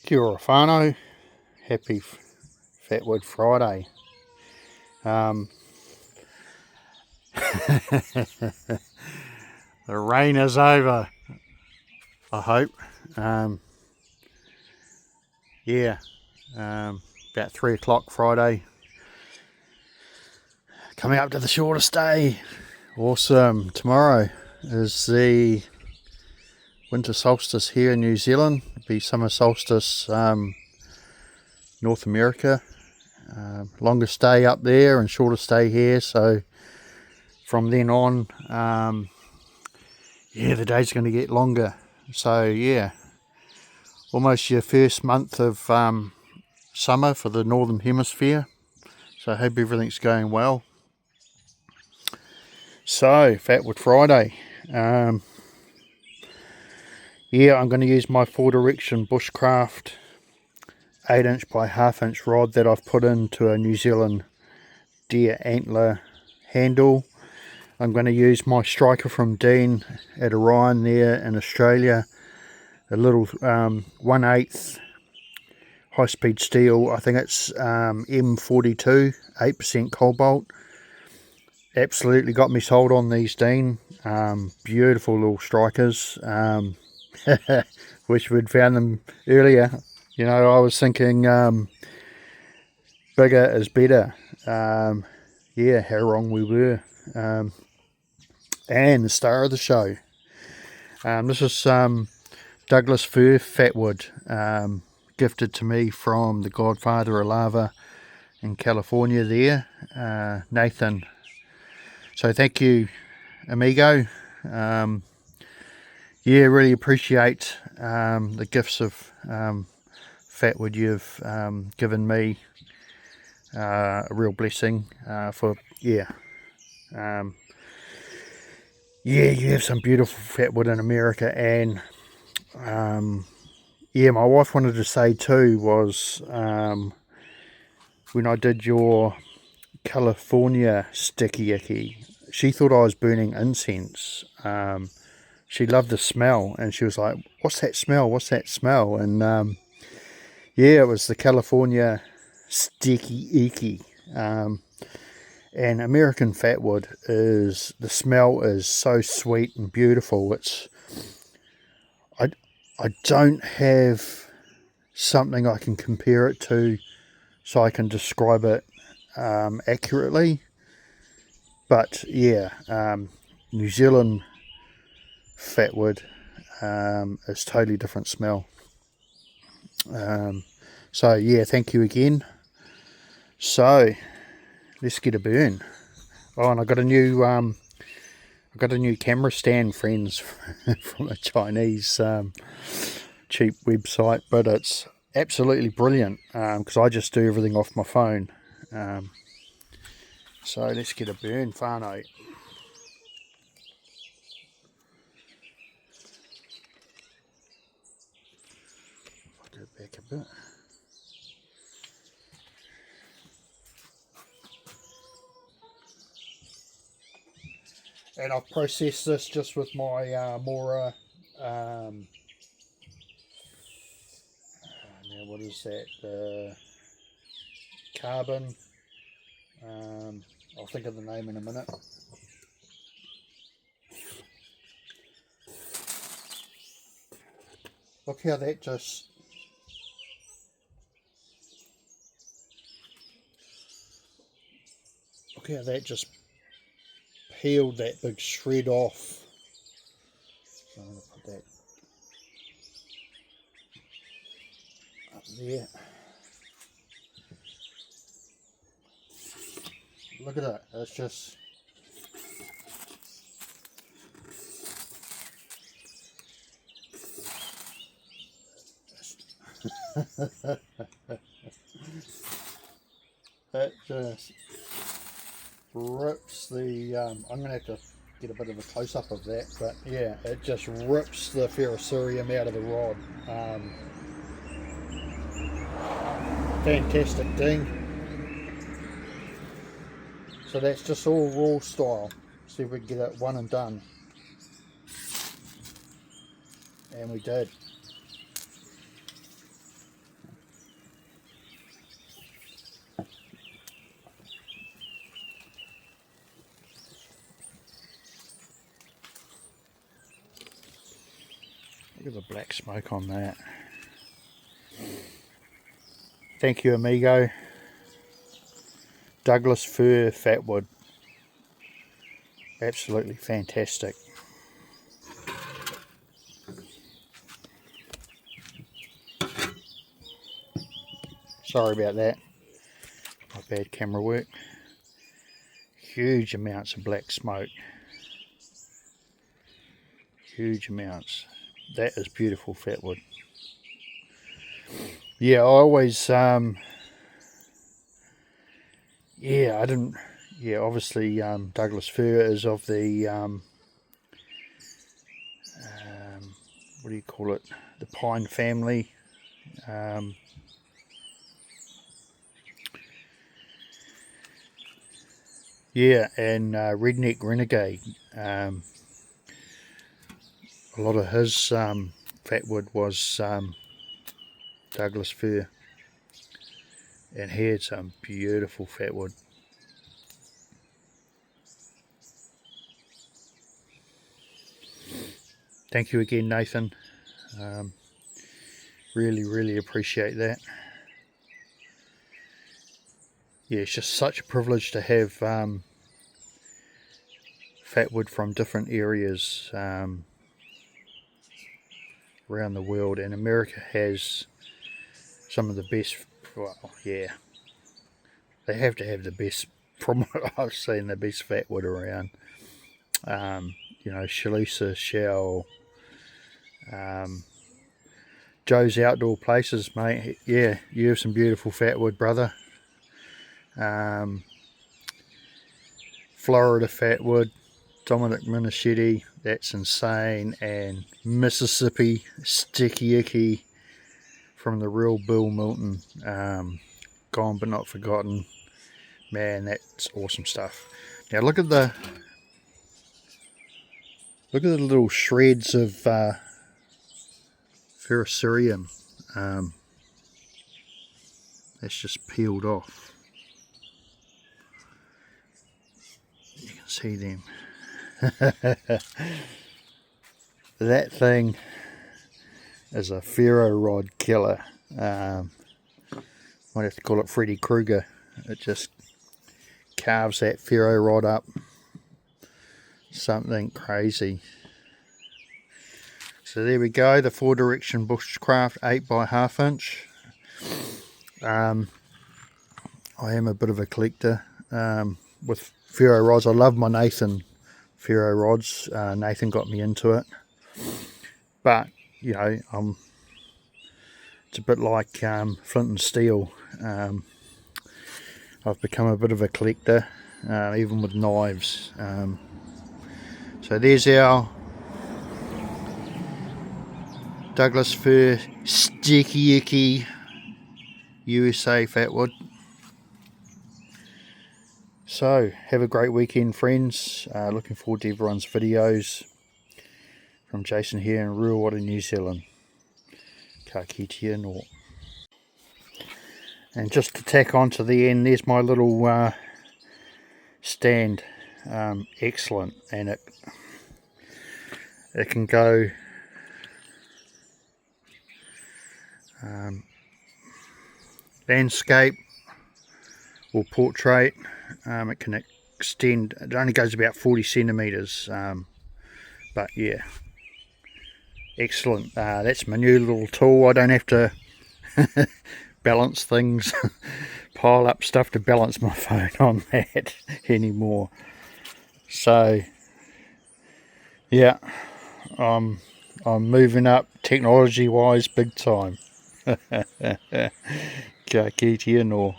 Kia ora whanau, happy Fatwood Friday. The rain is over, I hope. About 3 o'clock Friday. Coming up to the shortest day. Awesome. Tomorrow is the winter solstice here in New Zealand. It'll be summer solstice North America. Longest day up there and shortest day here, so from then on the day's going to get longer. So yeah, almost your first month of summer for the northern hemisphere, so I hope everything's going well. So Fatwood Friday, I'm going to use my 4-direction bushcraft 8" by 1/2" rod that I've put into a New Zealand deer antler handle. I'm going to use my striker from Dean at Orion there in Australia, a little 1/8 high-speed steel. I think it's M42 8% cobalt. Absolutely got me sold on these Dean. Beautiful little strikers. Wish we'd found them earlier. You know, I was thinking bigger is better. Yeah, how wrong we were. And the star of the show. This is Douglas Fir Fatwood, gifted to me from the godfather of lava in California there, Nathan. So thank you, amigo. Really appreciate the gifts of Fatwood you've given me. A real blessing you have some beautiful Fatwood in America. And my wife wanted to say too was when I did your California sticky icky, she thought I was burning incense. She loved the smell and she was like, what's that smell, and it was the California sticky icky. And American Fatwood the smell is so sweet and beautiful. I don't have something I can compare it to so I can describe it accurately, but New Zealand Fatwood is totally different smell. Thank you again. So let's get a burn. Oh, and I got a new camera stand, friends, from a Chinese cheap website, but it's absolutely brilliant because I just do everything off my phone. So let's get a burn, whanau. I'll go back a bit. And I've processed this just with my Mora, what is that, carbon, I'll think of the name in a minute. Look how that just, peeled that big shred off. So I'm going to put that up there. Look at that, it's just that just rips the I'm gonna have to get a bit of a close-up of that, but yeah, it just rips the ferrocerium out of the rod. Fantastic thing. So that's just all raw style. See if we can get it one and done. And we did. Look at the black smoke on that. Thank you, amigo. Douglas Fir Fatwood. Absolutely fantastic. Sorry about that. My bad camera work. Huge amounts of black smoke. Huge amounts. That is beautiful fatwood. Yeah, I always obviously Douglas Fir is of the what do you call it, the pine family. Yeah, and Redneck Renegade, a lot of his fatwood was Douglas Fir, and he had some beautiful fatwood. Thank you again, Nathan. Really appreciate that. Yeah, it's just such a privilege to have fatwood from different areas around the world, and America has some of the best. Well, yeah, they have to have the best, from what I've seen, the best fatwood around. You know, Shalisa, Shell, Joe's Outdoor Places, mate. Yeah, you have some beautiful fatwood, brother. Florida Fatwood, Dominic Minichetti, that's insane. And Mississippi Sticky Icky from the real Bill Milton, gone but not forgotten. Man, that's awesome stuff. Now look at the little shreds of ferrocerium that's just peeled off. You can see them. That thing is a Ferro Rod killer. Might have to call it Freddy Krueger. It just carves that Ferro Rod up. Something crazy. So there we go, the 4-direction bushcraft 8x1/2 inch. I am a bit of a collector with ferro rods. I love my Nathan ferro rods. Nathan got me into it, but you know, it's a bit like flint and steel. I've become a bit of a collector, even with knives. So there's our Douglas Fir Sticky Icky USA Fatwood. So have a great weekend, friends. Looking forward to everyone's videos. From Jason here in Ruawata, New Zealand. Ka kite anō. And just to tack on to the end, there's my little stand. Excellent, and it can go landscape or portrait. It can extend. It only goes about 40 centimeters, but yeah, excellent. That's my new little tool. I don't have to balance things, pile up stuff to balance my phone on that anymore. So yeah, I'm moving up technology wise big time. Ka kite anō.